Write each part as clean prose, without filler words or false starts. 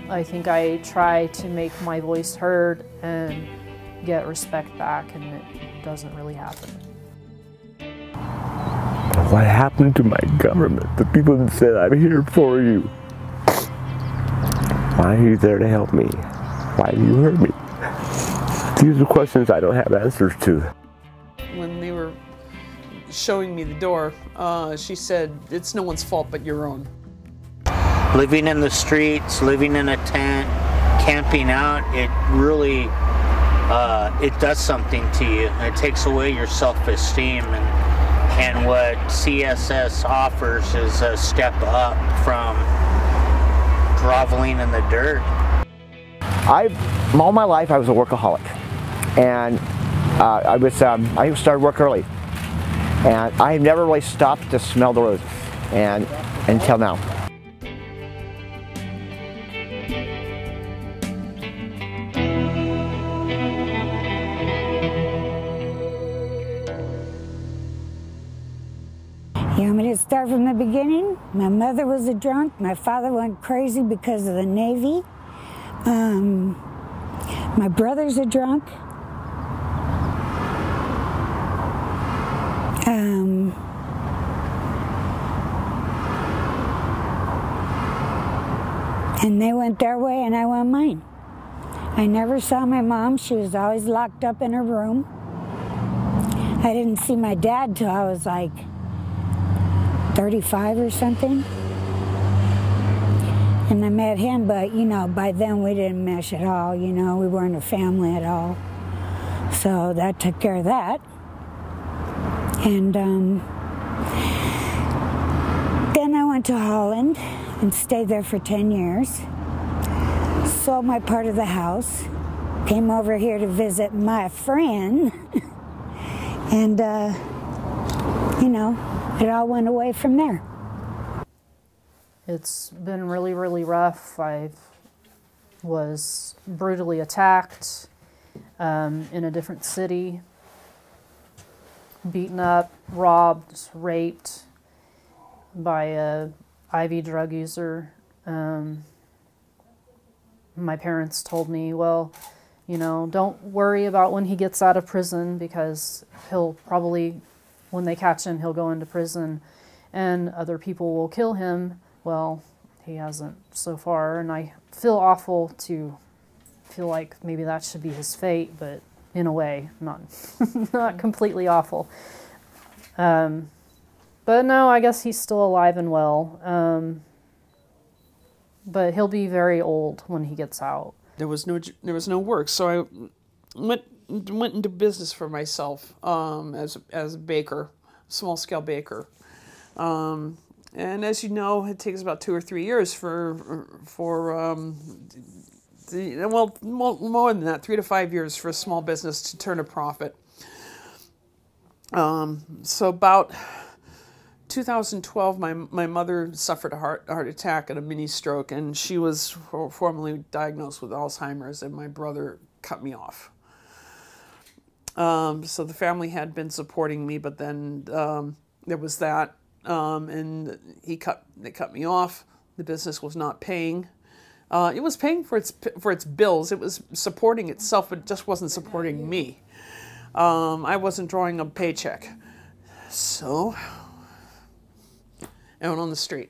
I think I try to make my voice heard and get respect back, and it doesn't really happen. What happened to my government? The people that said, I'm here for you. Why are you there to help me? Why do you hurt me? These are questions I don't have answers to. When they were showing me the door, she said, it's no one's fault but your own. Living in the streets, living in a tent, camping out, it really, it does something to you. It takes away your self-esteem, and what CSS offers is a step up from groveling in the dirt. All my life I was a workaholic, and I started work early, and I never really stopped to smell the roses, and until now. You want me to start from the beginning? My mother was a drunk. My father went crazy because of the Navy. My brother's a drunk. And they went their way and I went mine. I never saw my mom. She was always locked up in her room. I didn't see my dad till I was like 35 or something. And I met him, but you know, by then we didn't mesh at all, you know, we weren't a family at all. So that took care of that. And then I went to Holland and stayed there for 10 years. Sold my part of the house, came over here to visit my friend, and you know, it all went away from there. It's been really, really rough. I was brutally attacked in a different city, beaten up, robbed, raped by a IV drug user. My parents told me, well, you know, don't worry about when he gets out of prison, because he'll probably, when they catch him, he'll go into prison and other people will kill him. Well, he hasn't so far, and I feel awful to feel like maybe that should be his fate, but in a way, not not completely awful. But no, I guess he's still alive and well. But he'll be very old when he gets out. There was no work, so I went into business for myself as a baker, small scale baker. And as you know, it takes about 2 or 3 years for more than that, 3 to 5 years for a small business to turn a profit. So about 2012, my mother suffered a heart attack and a mini stroke, and she was formally diagnosed with Alzheimer's, and my brother cut me off. So the family had been supporting me, but then there was that. And they cut me off. The business was not paying. It was paying for its bills. It was supporting itself, but it just wasn't supporting me. I wasn't drawing a paycheck, so I went on the street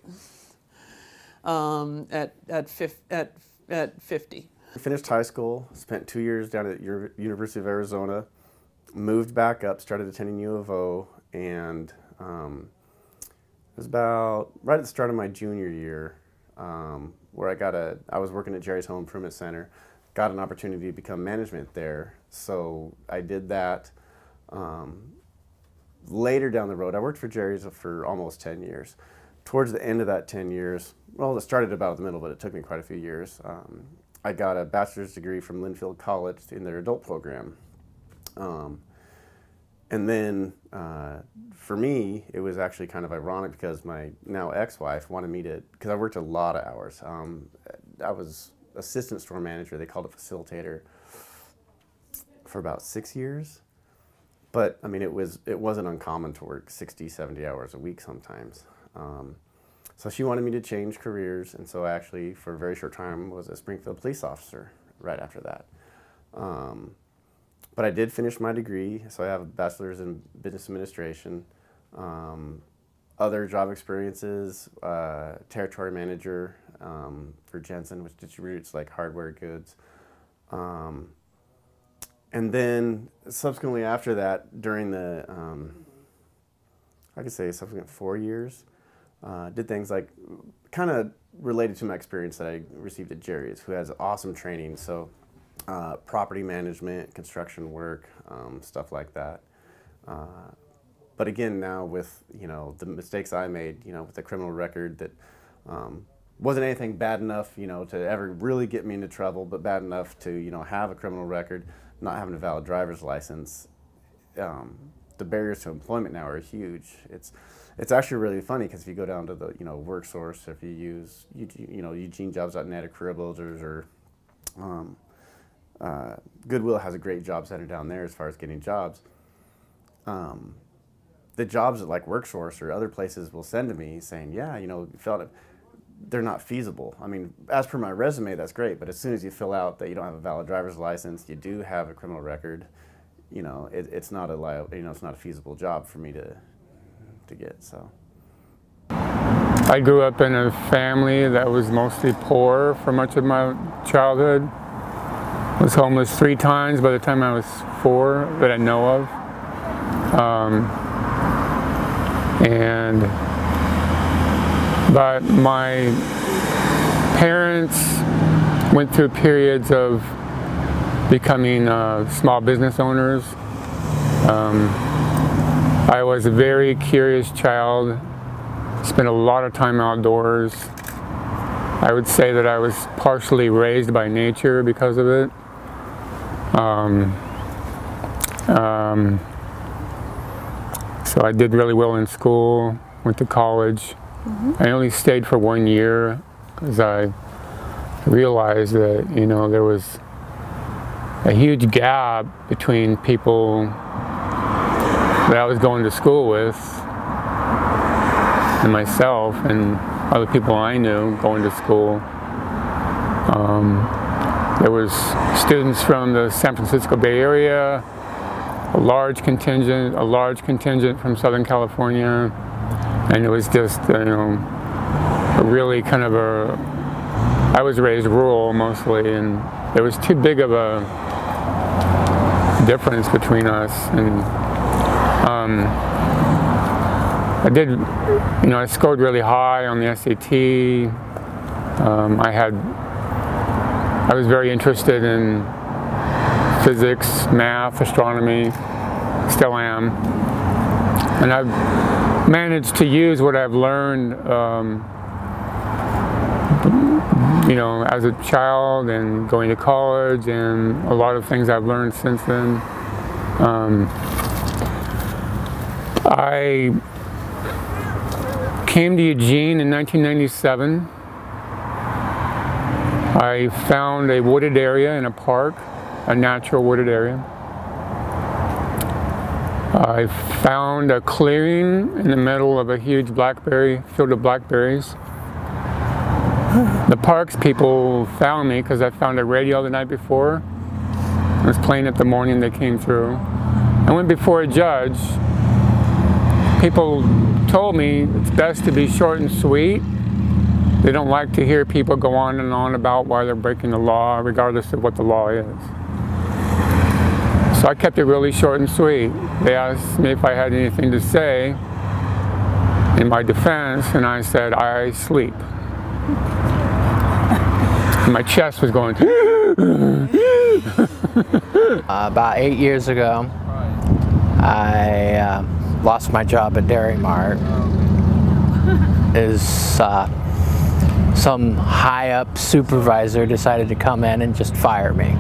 at 50. I finished high school. Spent 2 years down at University of Arizona. Moved back up. Started attending U of O, and it was about right at the start of my junior year where I was working at Jerry's Home Improvement Center, got an opportunity to become management there. So I did that. Later down the road, I worked for Jerry's for almost 10 years. Towards the end of that 10 years, well, it started about the middle, but it took me quite a few years. I got a bachelor's degree from Linfield College in their adult program. And then for me, it was actually kind of ironic because my now ex-wife wanted me to, because I worked a lot of hours. I was assistant store manager, they called it facilitator, for about 6 years. But I mean, it wasn't uncommon to work 60, 70 hours a week sometimes. So she wanted me to change careers, and so I actually, for a very short time, was a Springfield police officer right after that. But I did finish my degree, so I have a bachelor's in business administration. Other job experiences, territory manager for Jensen, which distributes like hardware goods. And then subsequently after that, during the, I could say subsequent 4 years, did things like kind of related to my experience that I received at Jerry's, who has awesome training. So property management, construction work, stuff like that. But again, now with, you know, the mistakes I made, you know, with the criminal record that wasn't anything bad enough, you know, to ever really get me into trouble, but bad enough to, you know, have a criminal record, not having a valid driver's license. The barriers to employment now are huge. It's actually really funny because if you go down to the, you know, WorkSource, if you use, you know, EugeneJobs.net or Career Builders, or Goodwill has a great job center down there as far as getting jobs. The jobs that like WorkSource or other places will send to me saying, yeah, you know, they're not feasible. I mean, as per my resume, that's great, but as soon as you fill out that you don't have a valid driver's license, you do have a criminal record, you know, it's not it's not a feasible job for me to get. So I grew up in a family that was mostly poor for much of my childhood. I was homeless 3 times by the time I was 4 that I know of. But my parents went through periods of becoming small business owners. I was a very curious child, spent a lot of time outdoors. I would say that I was partially raised by nature because of it. So I did really well in school, went to college. I only stayed for 1 year because I realized that, you know, there was a huge gap between people that I was going to school with and myself and other people I knew going to school. There was students from the San Francisco Bay Area, a large contingent from Southern California, and it was just, you know, a really kind of I was raised rural mostly, and there was too big of a difference between us. And I scored really high on the SAT. I was very interested in physics, math, astronomy, still am. And I've managed to use what I've learned, you know, as a child and going to college, and a lot of things I've learned since then. I came to Eugene in 1997. I found a wooded area in a park, a natural wooded area. I found a clearing in the middle of a huge field of blackberries. The parks people found me because I found a radio the night before. I was playing it the morning they came through. I went before a judge. People told me it's best to be short and sweet. They don't like to hear people go on and on about why they're breaking the law, regardless of what the law is. So I kept it really short and sweet. They asked me if I had anything to say in my defense, and I said, I sleep. And my chest was going. About 8 years ago, I lost my job at Dairy Mart. Some high-up supervisor decided to come in and just fire me.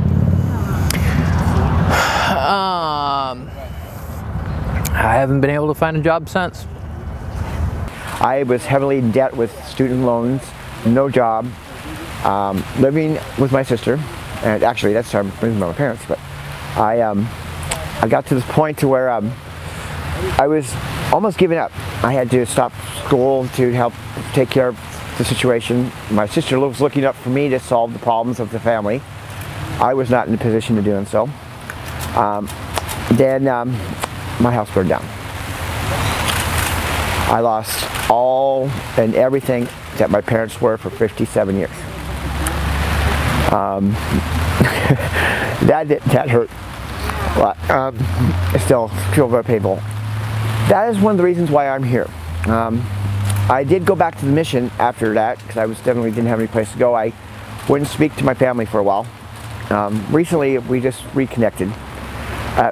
I haven't been able to find a job since. I was heavily in debt with student loans, no job, living with my sister, and actually that's how I'm living with my parents. But I got to this point to where I was almost giving up. I had to stop school to help take care of the situation. My sister was looking up for me to solve the problems of the family. I was not in a position to do so. Then my house burned down. I lost all and everything that my parents were for 57 years. That hurt a lot. It's still very painful. That is one of the reasons why I'm here. I did go back to the mission after that because I definitely didn't have any place to go. I wouldn't speak to my family for a while. Recently, we just reconnected.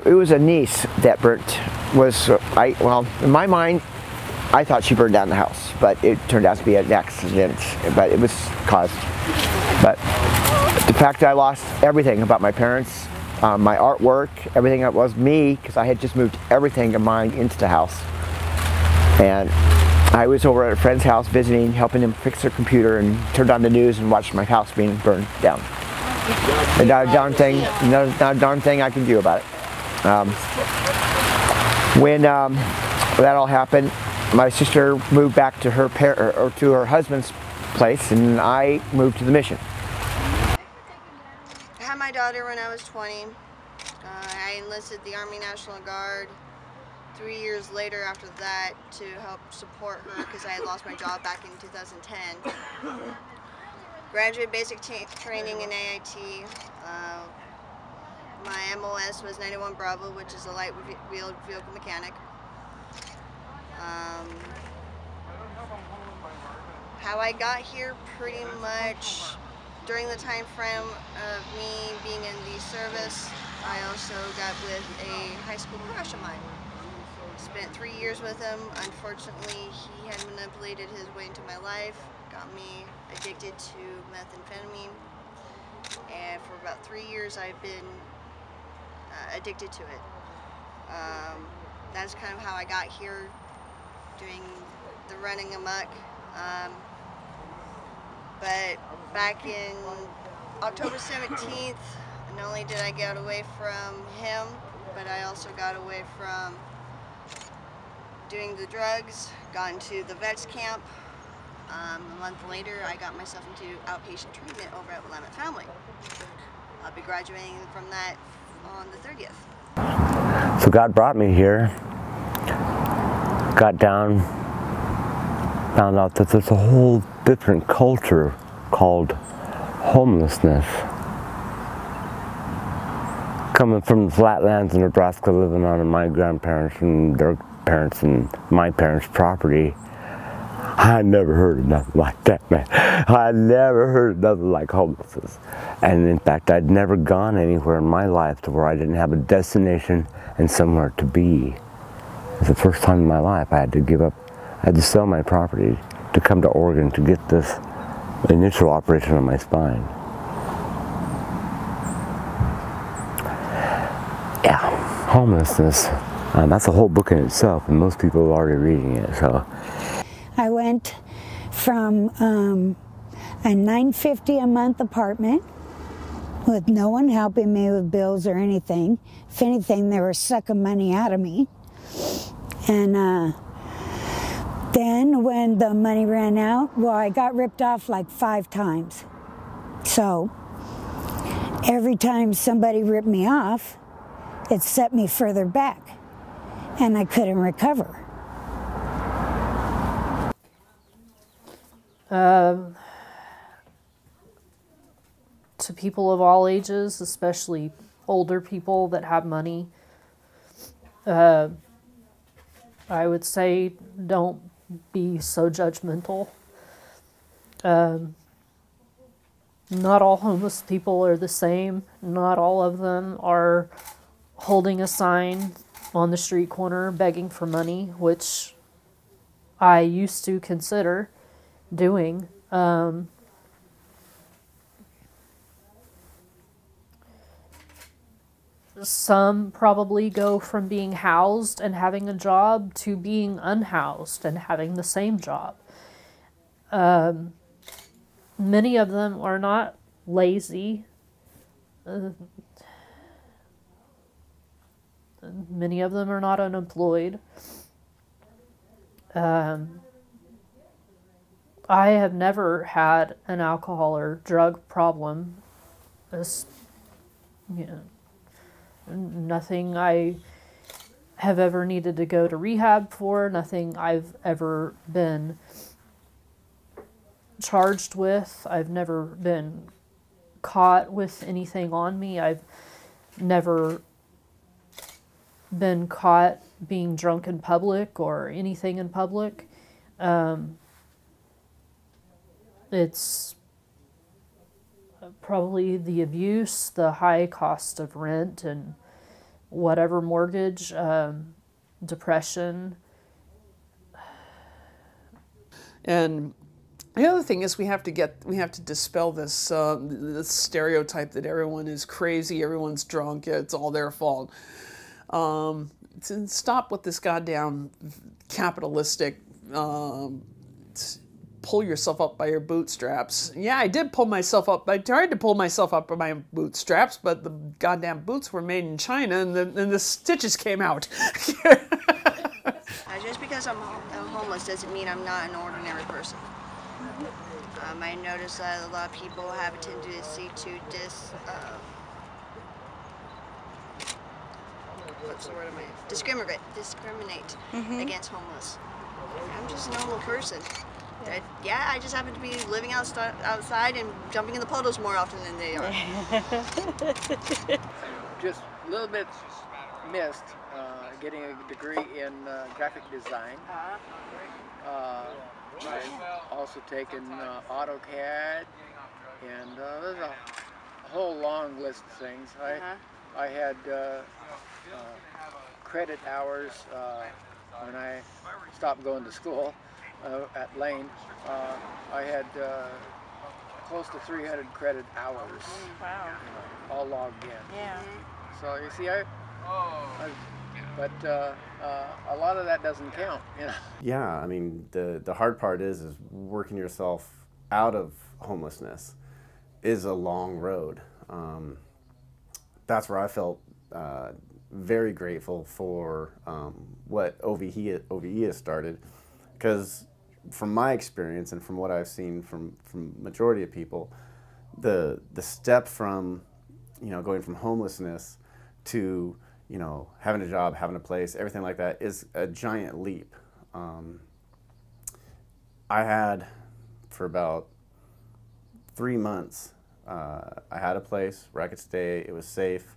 It was a niece that burnt. Well, in my mind, I thought she burned down the house, but it turned out to be an accident. But it was caused. But the fact that I lost everything about my parents, my artwork, everything that was me, because I had just moved everything of mine into the house. And I was over at a friend's house visiting, helping him fix their computer, and turned on the news and watched my house being burned down. And not a darn thing I can do about it. When that all happened, my sister moved back to her husband's place, and I moved to the mission. I had my daughter when I was 20. I enlisted the Army National Guard 3 years later after that to help support her because I had lost my job back in 2010. Graduate basic training in AIT. My MOS was 91 Bravo, which is a light wheeled vehicle mechanic. How I got here, pretty much during the time frame of me being in the service, I also got with a high school crush of mine. Spent 3 years with him. Unfortunately, he had manipulated his way into my life, got me addicted to methamphetamine, and for about 3 years I've been addicted to it. That's kind of how I got here, doing the running amok. But back in October 17th, not only did I get away from him, but I also got away from doing the drugs, got into the vets camp. A month later, I got myself into outpatient treatment over at Willamette Family. I'll be graduating from that on the 30th. So God brought me here, got down, found out that there's a whole different culture called homelessness. Coming from the flatlands in Nebraska, living on my grandparents and their parents and my parents' property, I never heard of nothing like that, man. I never heard of nothing like homelessness. And in fact, I'd never gone anywhere in my life to where I didn't have a destination and somewhere to be. It was the first time in my life I had to give up, I had to sell my property to come to Oregon to get this initial operation on my spine. Yeah, homelessness. That's a whole book in itself, and most people are already reading it. So, I went from a $950 a month apartment with no one helping me with bills or anything. If anything, they were sucking money out of me. And then when the money ran out, well, I got ripped off like 5 times. So every time somebody ripped me off, it set me further back, and I couldn't recover. To people of all ages, especially older people that have money, I would say don't be so judgmental. Not all homeless people are the same. Not all of them are holding a sign on the street corner begging for money, which I used to consider doing. Some probably go from being housed and having a job to being unhoused and having the same job. Many of them are not lazy. Many of them are not unemployed. I have never had an alcohol or drug problem. This, you know, nothing I have ever needed to go to rehab for, nothing I've ever been charged with. I've never been caught with anything on me. I've never been caught being drunk in public or anything in public. It's probably the abuse, the high cost of rent and whatever mortgage, depression. And the other thing is we have to dispel this this stereotype that everyone is crazy, everyone's drunk, it's all their fault. To stop with this goddamn capitalistic pull yourself up by your bootstraps. Yeah, I did pull myself up. I tried to pull myself up by my bootstraps, but the goddamn boots were made in China, and the stitches came out. Just because I'm homeless doesn't mean I'm not an ordinary person. I notice that a lot of people have a tendency to discriminate against homeless. I'm just a normal person. Yeah, I just happen to be living outside and jumping in the puddles more often than they are. Just a little bit missed getting a degree in graphic design. I've also taken AutoCAD, and there's a whole long list of things. I had credit hours when I stopped going to school at Lane. I had close to 300 credit hours. Wow. All logged in. Yeah. So you see, but a lot of that doesn't count, you know. Yeah, I mean, the hard part is working yourself out of homelessness is a long road. That's where I felt very grateful for what OVE has started, because from my experience and from what I've seen from majority of people, the step from, you know, going from homelessness to, you know, having a job, having a place, everything like that is a giant leap. I had, for about 3 months, I had a place where I could stay. It was safe,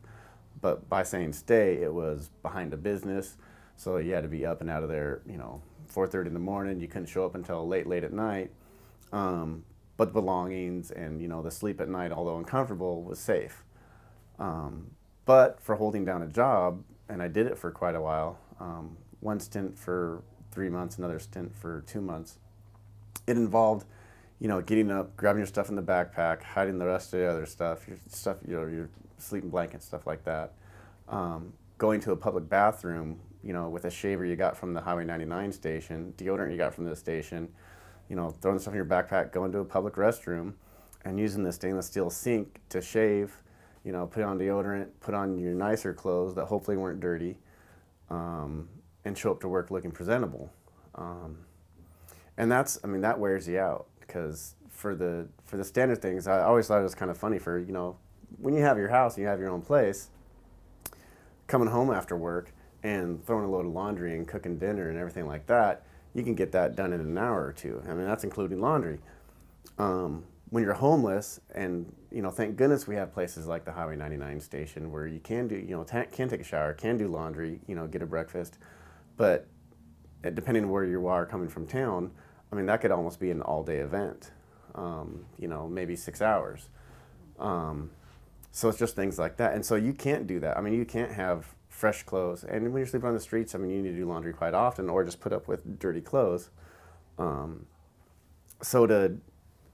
but by saying stay, it was behind a business, so you had to be up and out of there, you know, 4:30 in the morning. You couldn't show up until late at night. But the belongings and, you know, the sleep at night, although uncomfortable, was safe. But for holding down a job, and I did it for quite a while, one stint for 3 months, another stint for 2 months, it involved, you know, getting up, grabbing your stuff in the backpack, hiding the rest of the other stuff, you know, your sleeping blanket, stuff like that. Going to a public bathroom, you know, with a shaver you got from the Highway 99 station, deodorant you got from the station, you know, throwing stuff in your backpack, going to a public restroom, and using the stainless steel sink to shave, you know, put on deodorant, put on your nicer clothes that hopefully weren't dirty, and show up to work looking presentable. And that's, I mean, that wears you out, because for the standard things, I always thought it was kind of funny for, you know, when you have your house and you have your own place, coming home after work and throwing a load of laundry and cooking dinner and everything like that, you can get that done in an hour or two. I mean, that's including laundry. When you're homeless, and, you know, thank goodness we have places like the Highway 99 station where you can do, you know, can take a shower, can do laundry, you know, get a breakfast, but depending on where you are coming from town, I mean, that could almost be an all-day event, you know, maybe 6 hours. So it's just things like that. And so you can't do that. I mean, you can't have fresh clothes. And when you're sleeping on the streets, I mean, you need to do laundry quite often, or just put up with dirty clothes.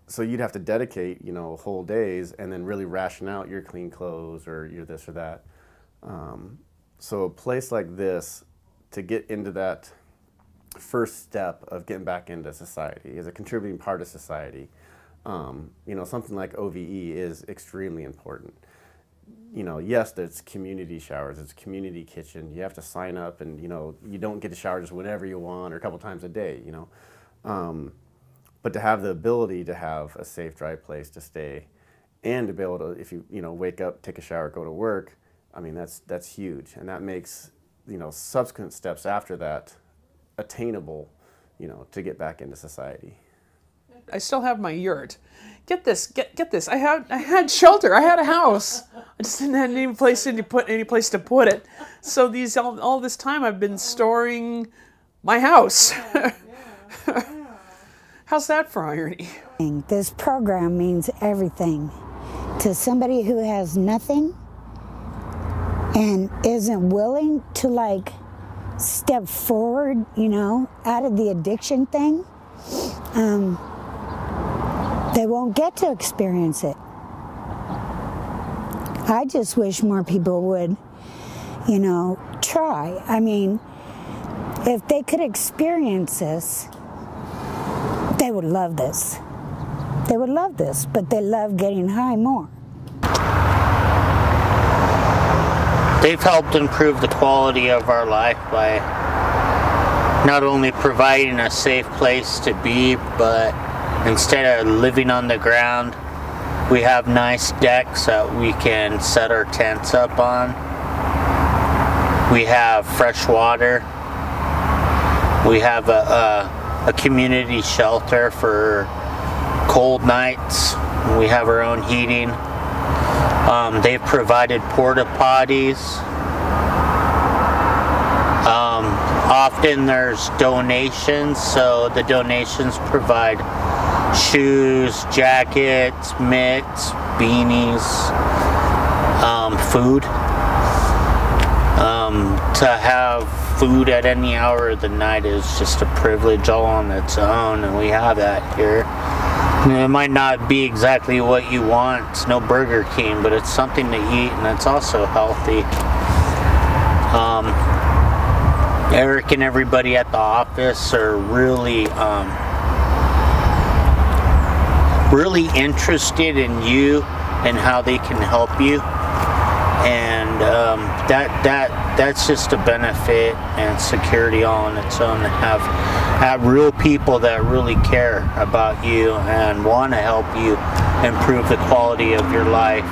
So you'd have to dedicate, you know, whole days and then really ration out your clean clothes or your this or that. So a place like this, to get into that first step of getting back into society, as a contributing part of society, you know, something like OVE is extremely important. You know, yes, there's community showers, it's a community kitchen. You have to sign up, and, you know, you don't get to shower just whenever you want or a couple times a day, you know. but to have the ability to have a safe, dry place to stay, and to be able to, if you wake up, take a shower, go to work, I mean, that's huge, and that makes subsequent steps after that attainable, to get back into society. I still have my yurt. Get this, get this. I had shelter. I had a house. I just didn't have any place to put it. So all this time I've been storing my house. How's that for irony? This program means everything to somebody who has nothing and isn't willing to step forward, out of the addiction thing. They won't get to experience it. I just wish more people would, try. I mean, if they could experience this, they would love this. They would love this, but they love getting high more. They've helped improve the quality of our life by not only providing a safe place to be, but instead of living on the ground, we have nice decks that we can set our tents up on. We have fresh water. We have a community shelter for cold nights. We have our own heating. They've provided porta potties. Often there's donations, so the donations provide shoes, jackets, mitts, beanies, food. To have food at any hour of the night is just a privilege all on its own, and we have that here. It might not be exactly what you want. It's no Burger King, but it's something to eat, and it's also healthy. Eric and everybody at the office are really interested in you and how they can help you, and that's just a benefit and security all on its own, to have real people that really care about you and want to help you improve the quality of your life.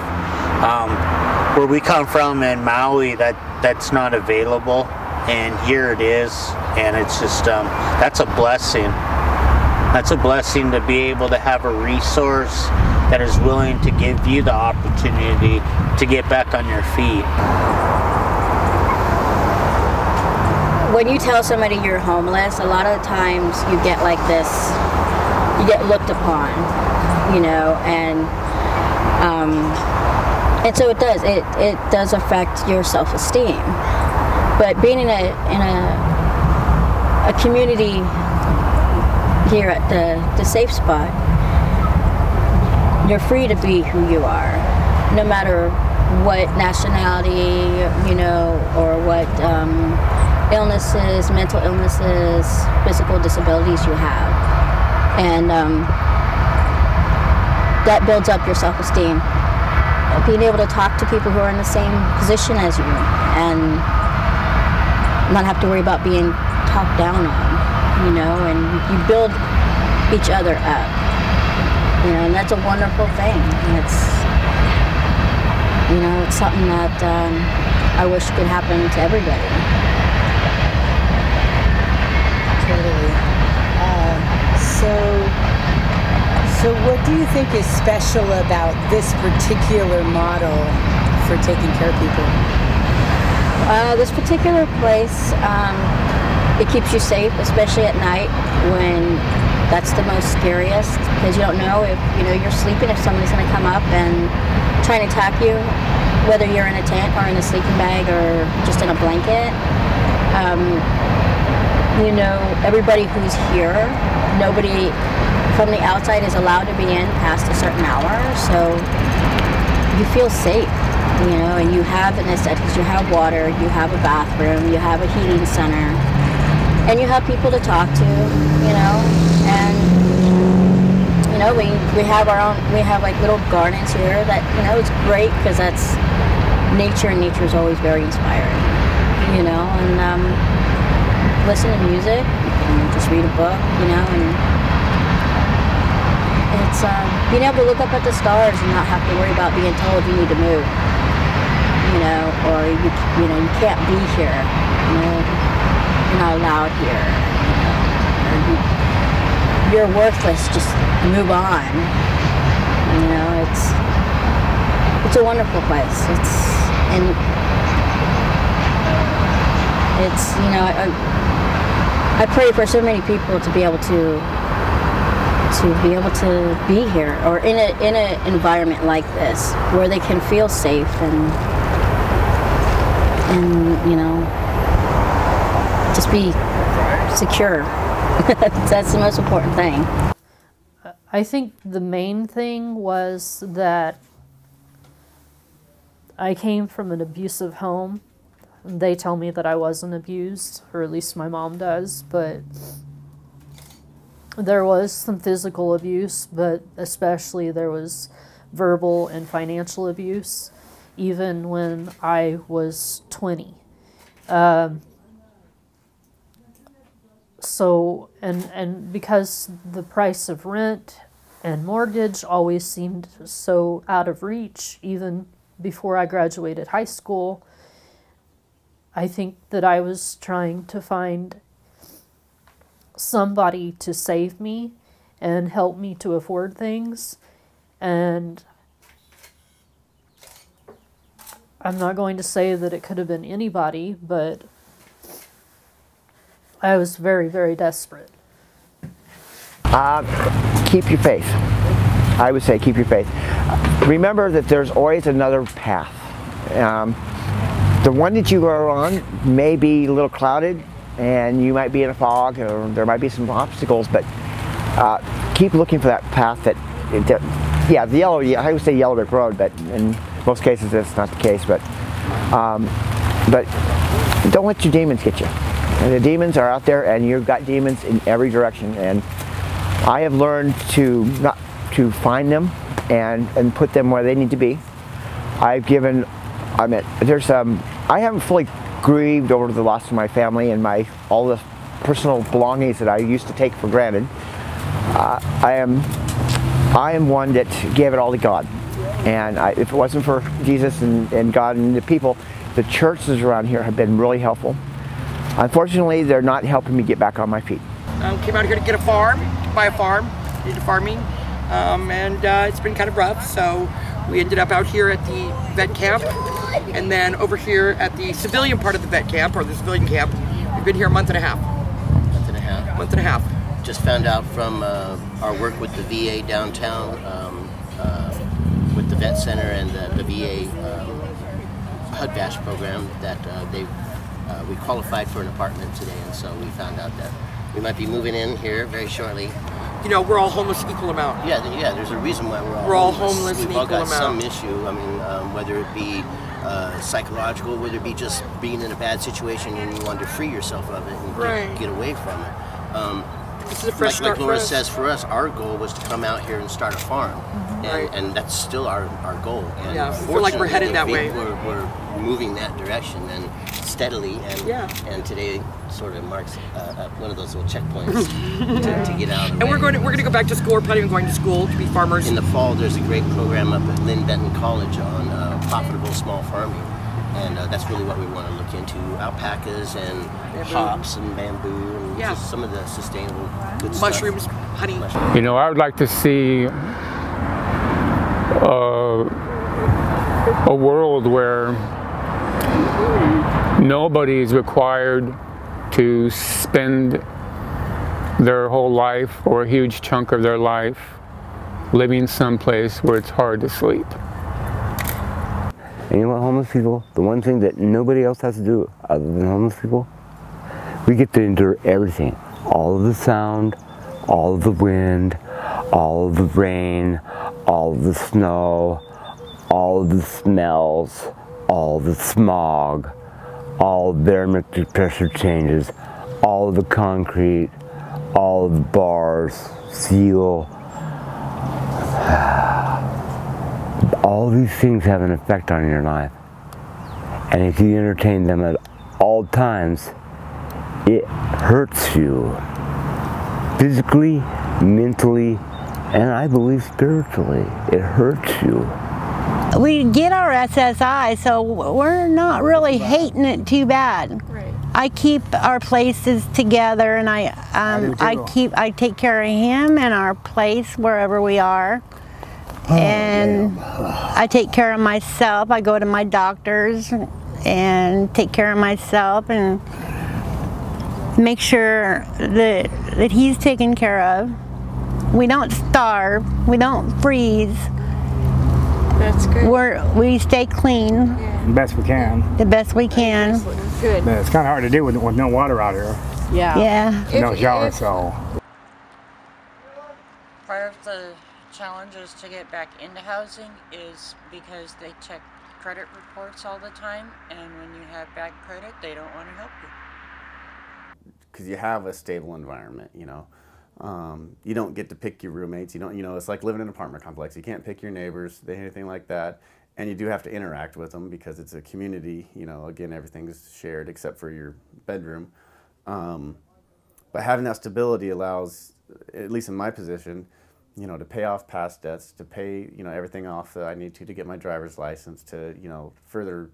Where we come from in Maui, that's not available, and here it is, and it's just that's a blessing. That's a blessing to be able to have a resource that is willing to give you the opportunity to get back on your feet. When you tell somebody you're homeless, a lot of times you get like this, you get looked upon, and so it does affect your self-esteem. But being in a community here at the Safe Spot, you're free to be who you are, no matter what nationality, or what illnesses, mental illnesses, physical disabilities you have. And that builds up your self-esteem. Being able to talk to people who are in the same position as you and not have to worry about being talked down on, and you build each other up, and that's a wonderful thing. And it's something that I wish could happen to everybody. Totally. So what do you think is special about this particular model for taking care of people? This particular place, it keeps you safe, especially at night when that's the most scariest, because you don't know if you're sleeping, if somebody's going to come up and try and attack you, whether you're in a tent or in a sleeping bag or just in a blanket. Everybody who's here, nobody from the outside is allowed to be in past a certain hour, so you feel safe, and you have the necessities. You have water, you have a bathroom, you have a heating center, and you have people to talk to, and we have like little gardens here that, it's great because that's nature, and nature is always very inspiring, and listen to music, you can just read a book, and it's being able to look up at the stars and not have to worry about being told you need to move, you know, or you know, you can't be here, you know, you're not allowed here, you know, or you're worthless, just move on. You know, it's a wonderful place. It's you know, I pray for so many people to be able to be here, or in an environment like this where they can feel safe and you know, just be secure. That's the most important thing. I think the main thing was that I came from an abusive home. They tell me that I wasn't abused, or at least my mom does, but there was some physical abuse, but especially there was verbal and financial abuse, even when I was 20. So, and because the price of rent and mortgage always seemed so out of reach, even before I graduated high school, I think that I was trying to find somebody to save me and help me to afford things. And I'm not going to say that it could have been anybody, but I was very, very desperate. Keep your faith. I would say keep your faith. Remember that there's always another path. The one that you are on may be a little clouded, and you might be in a fog, or there might be some obstacles, but keep looking for that path yeah, the yellow, I would say yellow brick road, but in most cases that's not the case, but don't let your demons get you. And the demons are out there, and you've got demons in every direction, and I have learned to not to find them and put them where they need to be. I haven't fully grieved over the loss of my family and all the personal belongings that I used to take for granted. I am one that gave it all to God, and if it wasn't for Jesus and God and the people, the churches around here have been really helpful. Unfortunately, they're not helping me get back on my feet. Came out here to get a farm, buy a farm, did farming, and it's been kind of rough, so we ended up out here at the vet camp, and then over here at the civilian part of the vet camp, or the civilian camp. We've been here a month and a half. Month and a half. Just found out from our work with the VA downtown, with the vet center and the VA HUD-VASH program, that we qualified for an apartment today, and so we found out that we might be moving in here very shortly. You know, we're all homeless equal amount. Yeah, there's a reason why we're all homeless. We've all got some issue. I mean, whether it be psychological, whether it be just being in a bad situation and you want to free yourself of it and get away from it. This is a fresh start like Laura says, for us, our goal was to come out here and start a farm, and that's still our goal. And yeah, we feel like we're headed that way. We're moving that direction and steadily, and today sort of marks one of those little checkpoints to get out. And we're going to go back to school. We're planning on going to school to be farmers. In the fall, there's a great program up at Lynn Benton College on profitable small farming. And that's really what we want to look into: alpacas and hops and bamboo and just some of the sustainable good mushrooms, stuff. Honey. You know, I would like to see a world where nobody is required to spend their whole life or a huge chunk of their life living someplace where it's hard to sleep. And you know what, homeless people, the one thing that nobody else has to do other than homeless people, we get to endure everything. All of the sound, all of the wind, all of the rain, all of the snow, all of the smells, all of the smog, all of the barometric pressure changes, all of the concrete, all of the bars, steel. All these things have an effect on your life, and if you entertain them at all times, it hurts you physically, mentally, and I believe spiritually, it hurts you. We get our SSI, so we're not really hating it too bad. Right. I keep our places together, and I take care of him and our place wherever we are. And I take care of myself. I go to my doctors and take care of myself and make sure that he's taken care of. We don't starve. We don't freeze. That's good. We stay clean. Yeah. The best we can. The best we can. Good. But it's kind of hard to do with no water out here. Yeah. Yeah. No shower, so. Part of the challenges to get back into housing is because they check credit reports all the time, and when you have bad credit, they don't want to help you. Because you have a stable environment, you know. You don't get to pick your roommates. You don't, you know, it's like living in an apartment complex. You can't pick your neighbors, anything like that. And you do have to interact with them because it's a community. You know, again, everything's shared except for your bedroom. But having that stability allows, at least in my position, you know, to pay off past debts, to pay, you know, everything off that I need to get my driver's license, to, you know, further,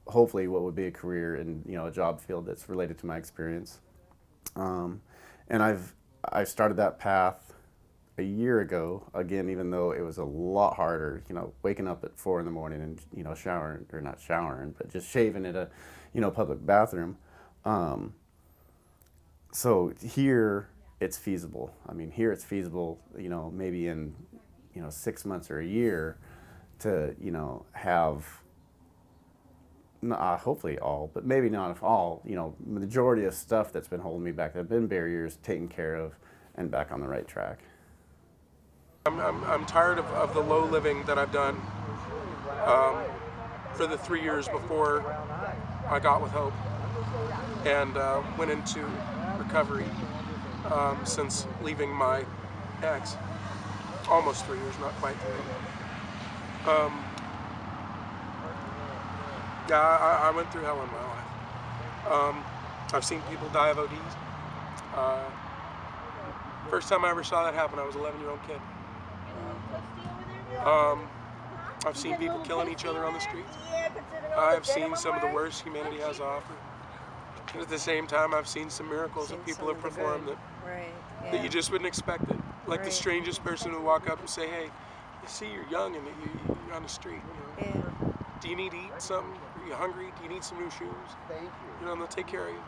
hopefully, what would be a career in, you know, a job field that's related to my experience. And I started that path a year ago, again, even though it was a lot harder, you know, waking up at 4 in the morning and, you know, showering, or not showering, but just shaving at a, you know, public bathroom. So here it's feasible. I mean, here it's feasible, you know, maybe in, you know, 6 months or a year to, you know, have, hopefully all, but maybe not all, you know, majority of stuff that's been holding me back, that have been barriers, taken care of, and back on the right track. I'm tired of the low living that I've done for the 3 years before I got with Hope, and went into recovery since leaving my ex. Almost 3 years, not quite 3. Yeah, I went through hell in my life. I've seen people die of ODs. First time I ever saw that happen, I was an 11-year-old kid. I've seen people killing each other on the streets. I've seen some of the worst humanity has to offer. And at the same time, I've seen some miracles that people have performed that you just wouldn't expect it. Like the strangest person who walk up and say, hey, you see you're young and you're on the street. You know? Do you need to eat something? Are you hungry? Do you need some new shoes? You know, and they'll take care of you.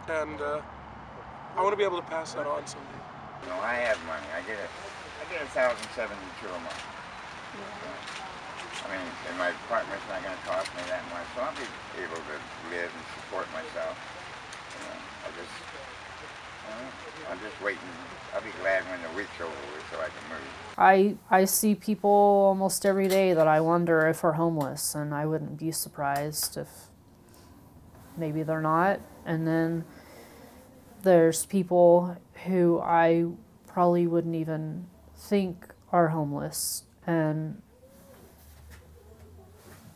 And I want to be able to pass that on someday. You know, I have money. I get $1,072 a month. I mean, and my apartment's not going to cost me that much, so I'll be able to live and support myself. You know, I'm just waiting. I'll be glad when the week's over with so I can move. I see people almost every day that I wonder if are homeless, and I wouldn't be surprised if maybe they're not. And then there's people who I probably wouldn't even think are homeless. And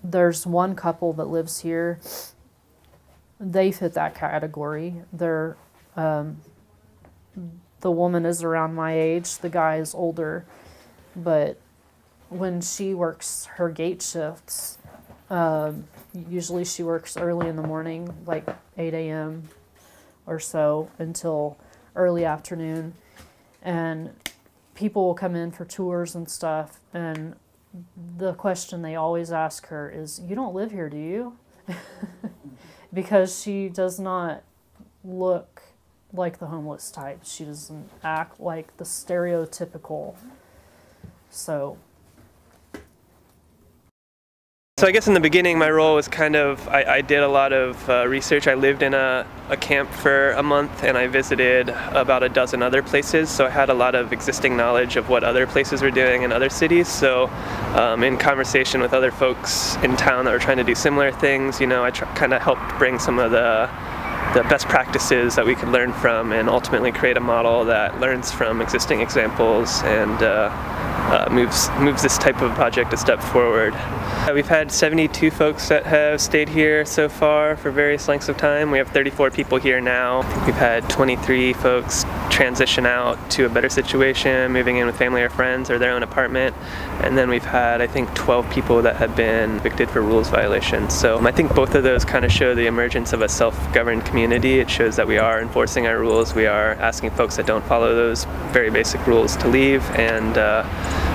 there's one couple that lives here. They fit that category. They're the woman is around my age, the guy is older, but when she works her gate shifts, usually she works early in the morning, like 8 a.m. or so, until early afternoon, and people will come in for tours and stuff, and the question they always ask her is, you don't live here, do you? Because she does not look like the homeless type. She doesn't act like the stereotypical. So I guess in the beginning my role was kind of, I did a lot of research. I lived in a camp for a month and I visited about a dozen other places, so I had a lot of existing knowledge of what other places were doing in other cities. So in conversation with other folks in town that were trying to do similar things, you know, I kind of helped bring some of the best practices that we could learn from and ultimately create a model that learns from existing examples and moves this type of project a step forward. We've had 72 folks that have stayed here so far for various lengths of time. We have 34 people here now. We've had 23 folks transition out to a better situation, moving in with family or friends or their own apartment. And then we've had, I think, 12 people that have been evicted for rules violations. So I think both of those kind of show the emergence of a self-governed community. It shows that we are enforcing our rules. We are asking folks that don't follow those very basic rules to leave. And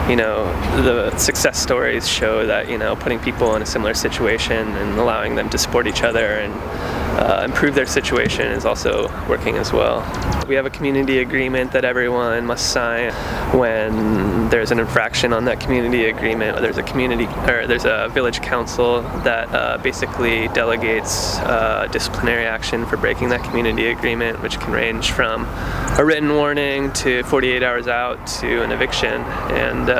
you know, the success stories show that, you know, putting people in a similar situation and allowing them to support each other and improve their situation is also working as well. We have a community agreement that everyone must sign. When there's an infraction on that community agreement, there's a village council that basically delegates disciplinary action for breaking that community agreement, which can range from a written warning to 48 hours out to an eviction. And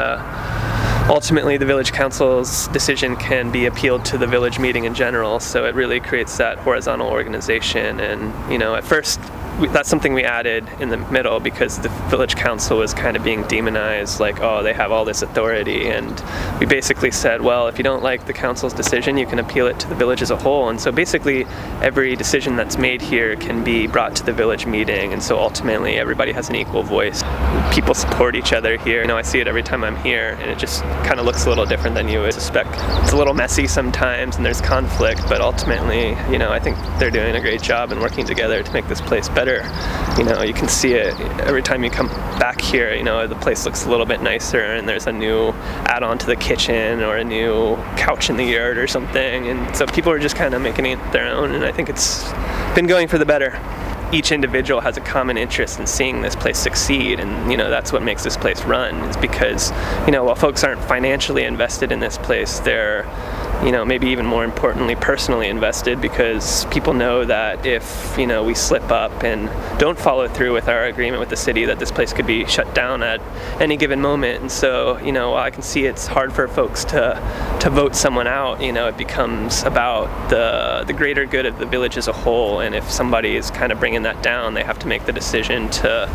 ultimately, the village council's decision can be appealed to the village meeting in general, so it really creates that horizontal organization. And, you know, at first, that's something we added in the middle because the village council was kind of being demonized, like, oh, they have all this authority. And we basically said, well, if you don't like the council's decision, you can appeal it to the village as a whole. And so basically, every decision that's made here can be brought to the village meeting. And so ultimately, everybody has an equal voice. People support each other here. You know, I see it every time I'm here, and it just kind of looks a little different than you would suspect. It's a little messy sometimes, and there's conflict, but ultimately, you know, I think they're doing a great job and working together to make this place better. You know, you can see it every time you come back here. You know, the place looks a little bit nicer, and there's a new add-on to the kitchen or a new couch in the yard or something. And so people are just kind of making it their own, and I think it's been going for the better. Each individual has a common interest in seeing this place succeed, and you know, that's what makes this place run, is because, you know, while folks aren't financially invested in this place, they're, you know, maybe even more importantly, personally invested, because people know that if, you know, we slip up and don't follow through with our agreement with the city, that this place could be shut down at any given moment. And so, you know, while I can see it's hard for folks to vote someone out, you know, it becomes about the greater good of the village as a whole. And if somebody is kind of bringing that down, they have to make the decision to,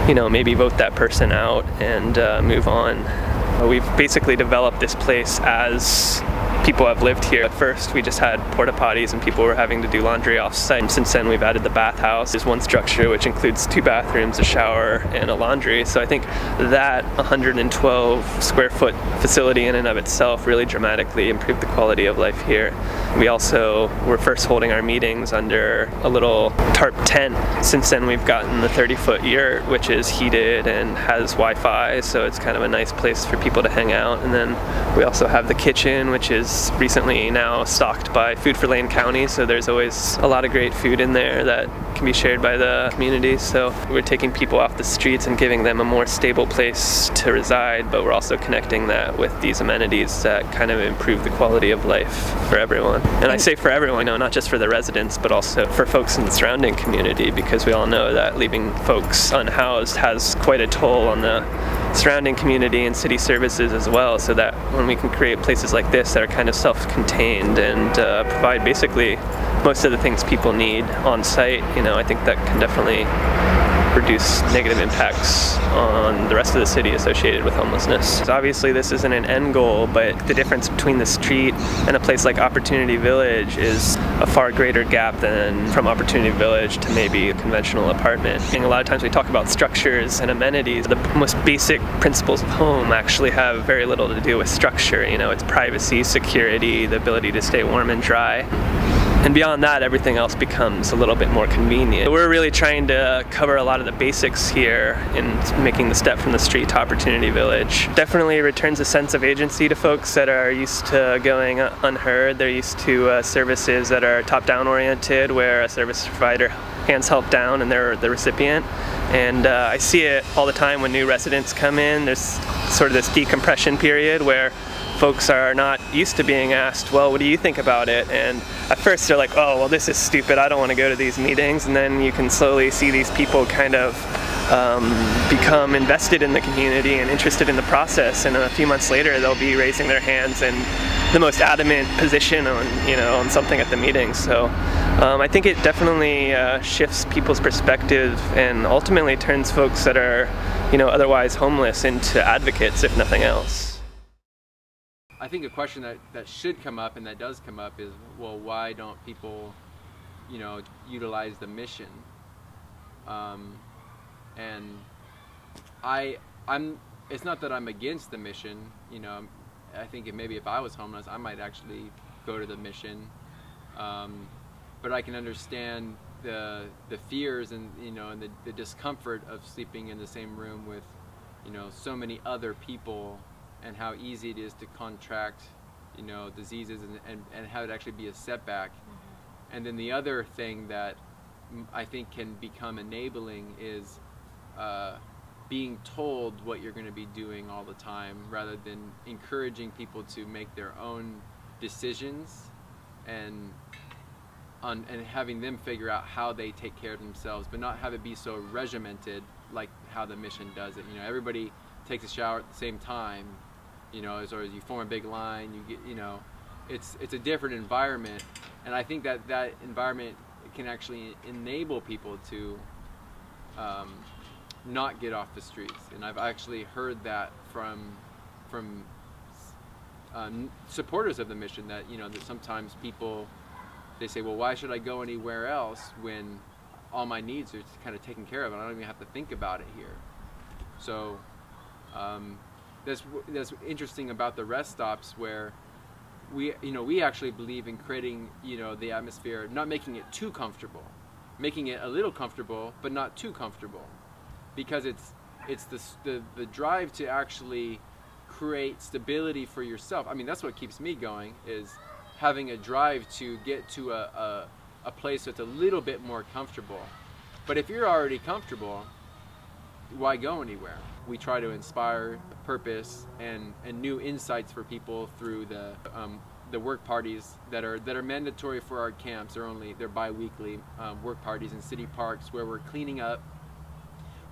you know, maybe vote that person out and move on. We've basically developed this place as people have lived here. At first, we just had porta potties and people were having to do laundry off-site. Since then, we've added the bathhouse. There's one structure which includes 2 bathrooms, a shower, and a laundry. So I think that 112 square foot facility in and of itself really dramatically improved the quality of life here. We also were first holding our meetings under a little tarp tent. Since then, we've gotten the 30-foot yurt, which is heated and has Wi-Fi, so it's kind of a nice place for people to hang out. And then we also have the kitchen, which is recently now stocked by Food for Lane County, so there's always a lot of great food in there that can be shared by the community. So we're taking people off the streets and giving them a more stable place to reside, but we're also connecting that with these amenities that kind of improve the quality of life for everyone. And I say for everyone, no, not just for the residents, but also for folks in the surrounding community, because we all know that leaving folks unhoused has quite a toll on the surrounding community and city services as well, so that when we can create places like this that are kind of self-contained and provide basically most of the things people need on site, you know, I think that can definitely reduce negative impacts on the rest of the city associated with homelessness. So obviously this isn't an end goal, but the difference between the street and a place like Opportunity Village is a far greater gap than from Opportunity Village to maybe a conventional apartment. And a lot of times we talk about structures and amenities. The most basic principles of home actually have very little to do with structure. You know, it's privacy, security, the ability to stay warm and dry. And beyond that, everything else becomes a little bit more convenient. We're really trying to cover a lot of the basics here in making the step from the street to Opportunity Village. Definitely returns a sense of agency to folks that are used to going unheard. They're used to services that are top-down oriented, where a service provider hands help down and they're the recipient. And I see it all the time when new residents come in. There's sort of this decompression period where folks are not used to being asked, well, what do you think about it? And at first they're like, oh, well, this is stupid, I don't want to go to these meetings. And then you can slowly see these people kind of become invested in the community and interested in the process. And a few months later, they'll be raising their hands in the most adamant position on, you know, on something at the meeting. So I think it definitely shifts people's perspective and ultimately turns folks that are, you know, otherwise homeless into advocates, if nothing else. I think a question that should come up, and that does come up, is, well, why don't people, you know, utilize the mission? And it's not that I'm against the mission, you know. I think maybe if I was homeless, I might actually go to the mission. But I can understand the fears and, you know, and the discomfort of sleeping in the same room with, you know, so many other people, and how easy it is to contract, you know, diseases, and how it actually be a setback. And then the other thing that I think can become enabling is being told what you're going to be doing all the time, rather than encouraging people to make their own decisions and having them figure out how they take care of themselves, but not have it be so regimented like how the mission does it. You know, everybody takes a shower at the same time, you know, as you form a big line, you get, you know, it's a different environment, and I think that environment can actually enable people to not get off the streets. And I've actually heard that from supporters of the mission, that, you know, that sometimes people, they say, well, why should I go anywhere else when all my needs are kind of taken care of and I don't even have to think about it here? So that's interesting about the rest stops, where we actually believe in creating, you know, the atmosphere, not making it too comfortable, making it a little comfortable but not too comfortable, because it's the drive to actually create stability for yourself. I mean, that's what keeps me going, is having a drive to get to a place that's a little bit more comfortable. But if you're already comfortable, why go anywhere? We try to inspire purpose and new insights for people through the work parties that are mandatory for our camps. They're bi-weekly work parties in city parks, where we're cleaning up,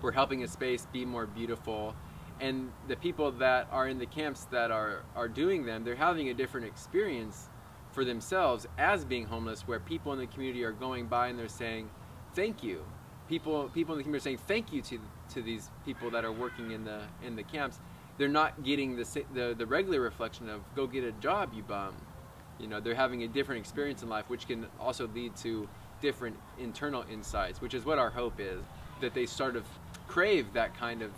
we're helping a space be more beautiful, and the people that are in the camps that are doing them, they're having a different experience for themselves as being homeless, where people in the community are going by and they're saying thank you. People in the community are saying thank you to these people that are working in the camps. They're not getting the regular reflection of go get a job, you bum. You know, they're having a different experience in life, which can also lead to different internal insights, which is what our hope is, that they sort of crave that kind of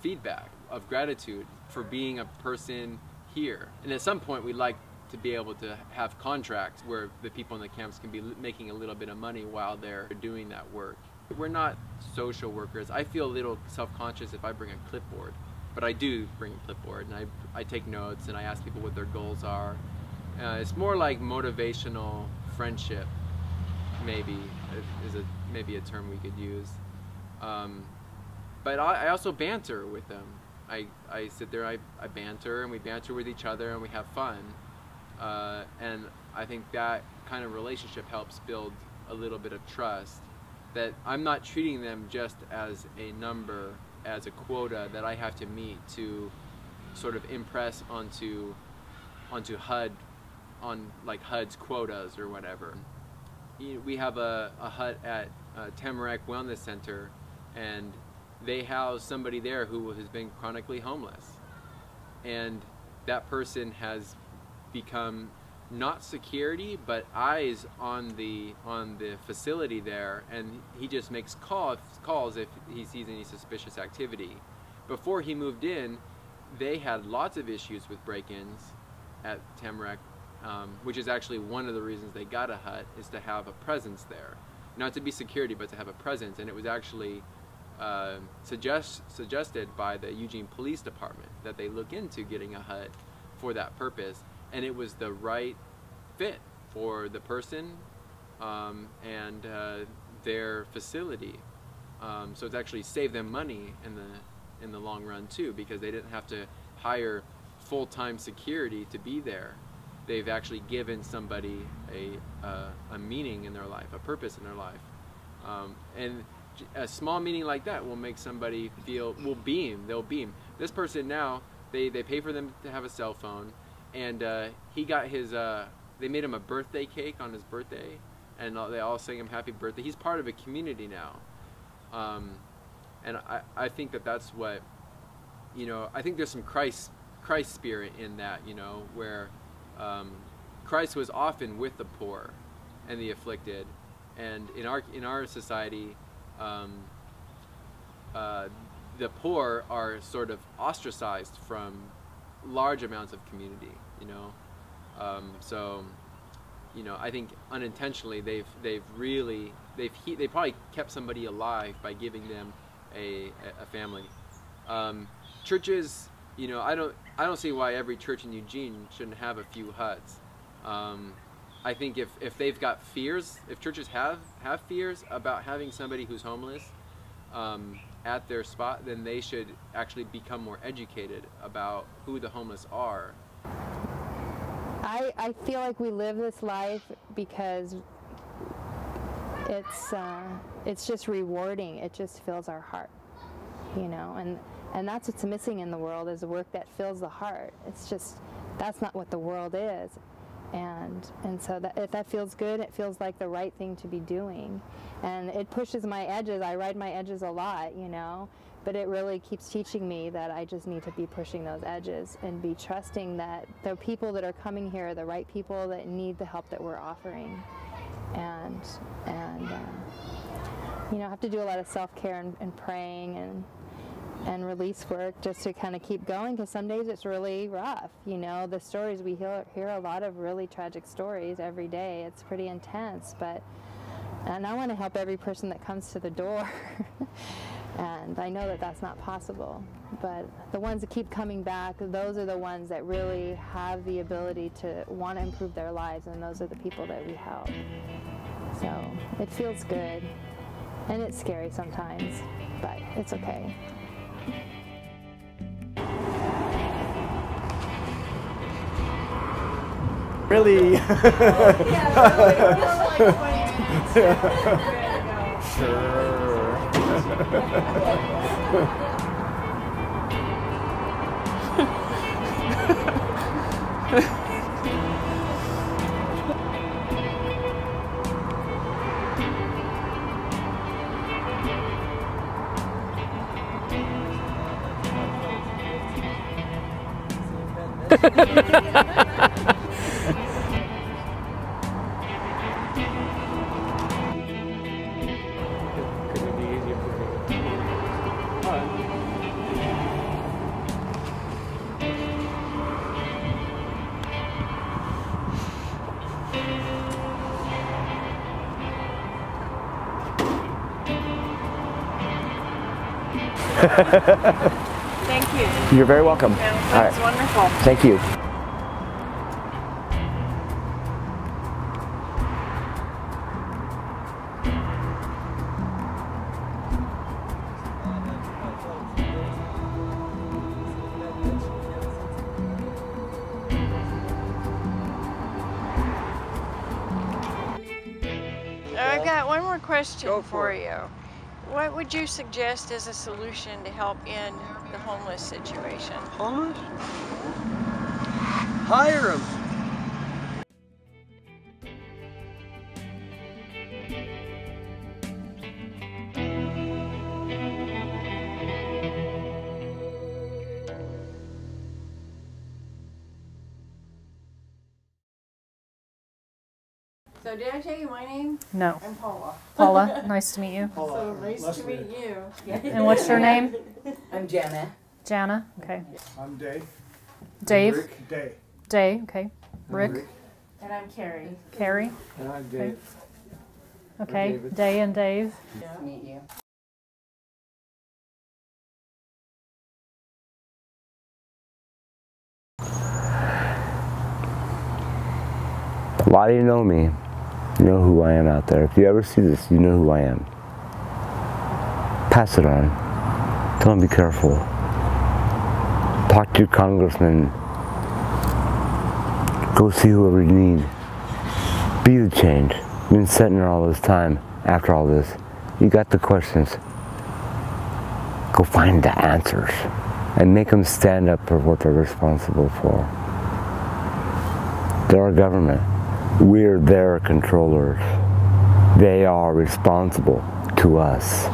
feedback of gratitude for being a person here. And at some point we'd like to be able to have contracts where the people in the camps can be making a little bit of money while they're doing that work. We're not social workers. I feel a little self-conscious if I bring a clipboard, but I do bring a clipboard, and I take notes and I ask people what their goals are. It's more like motivational friendship, maybe maybe a term we could use. But I also banter with them. I sit there, I banter, and we banter with each other, and we have fun. And I think that kind of relationship helps build a little bit of trust, that I'm not treating them just as a number, as a quota that I have to meet to sort of impress onto HUD, on like HUD's quotas or whatever. We have a hut at Tamarack Wellness Center, and they house somebody there who has been chronically homeless, and that person has become not security but eyes on the facility there, and he just makes calls if he sees any suspicious activity. Before he moved in, they had lots of issues with break-ins at Tamarack, which is actually one of the reasons they got a hut, is to have a presence there, not to be security but to have a presence. And it was actually suggested by the Eugene Police Department that they look into getting a hut for that purpose, and it was the right fit for the person and their facility. So it's actually saved them money in the long run too, because they didn't have to hire full-time security to be there. They've actually given somebody a meaning in their life, a purpose in their life, and a small meaning like that will make somebody feel, they'll beam. This person now, they pay for them to have a cell phone, and he got his, they made him a birthday cake on his birthday, and they all sang him happy birthday. He's part of a community now. And I think that's what, you know, I think there's some Christ spirit in that, you know, where Christ was often with the poor and the afflicted, and in our society, the poor are sort of ostracized from large amounts of community, you know. So, you know, I think unintentionally they've probably kept somebody alive by giving them a family. Churches, you know, I don't see why every church in Eugene shouldn't have a few huts. I think if they've got fears, if churches have fears about having somebody who's homeless at their spot, then they should actually become more educated about who the homeless are. I feel like we live this life because it's just rewarding. It just fills our heart, you know, and that's what's missing in the world, is the work that fills the heart. It's just, that's not what the world is. And so if that feels good, it feels like the right thing to be doing. And it pushes my edges. I ride my edges a lot, you know, but it really keeps teaching me that I just need to be pushing those edges and be trusting that the people that are coming here are the right people that need the help that we're offering. And you know, I have to do a lot of self-care and praying and release work just to kind of keep going, because some days it's really rough. You know, the stories we hear a lot of really tragic stories every day. It's pretty intense, and I want to help every person that comes to the door. And I know that that's not possible, but the ones that keep coming back, those are the ones that really have the ability to want to improve their lives, and those are the people that we help. So it feels good, and it's scary sometimes, but it's okay. Really? Thank you. You're very welcome. That was wonderful. Thank you. I've got one more question for you. What would you suggest as a solution to help end the homeless situation? Homeless? Hire them. So did I tell you my name? No. I'm Paula. Paula, nice to meet you. So nice to meet you. And what's your name? I'm Jana. Jana, okay. I'm Dave. Dave? Rick. Day. Day, okay. Rick? And I'm Carrie. Carrie? And I'm Okay. Dave. Okay, David. Day and Dave. Nice to meet you. A lot of you know me. You know who I am out there. If you ever see this, you know who I am. Pass it on. Tell them be careful. Talk to your congressman. Go see whoever you need. Be the change. You've been sitting there all this time. After all this, you got the questions. Go find the answers and make them stand up for what they're responsible for. They're our government. We're their controllers. They are responsible to us.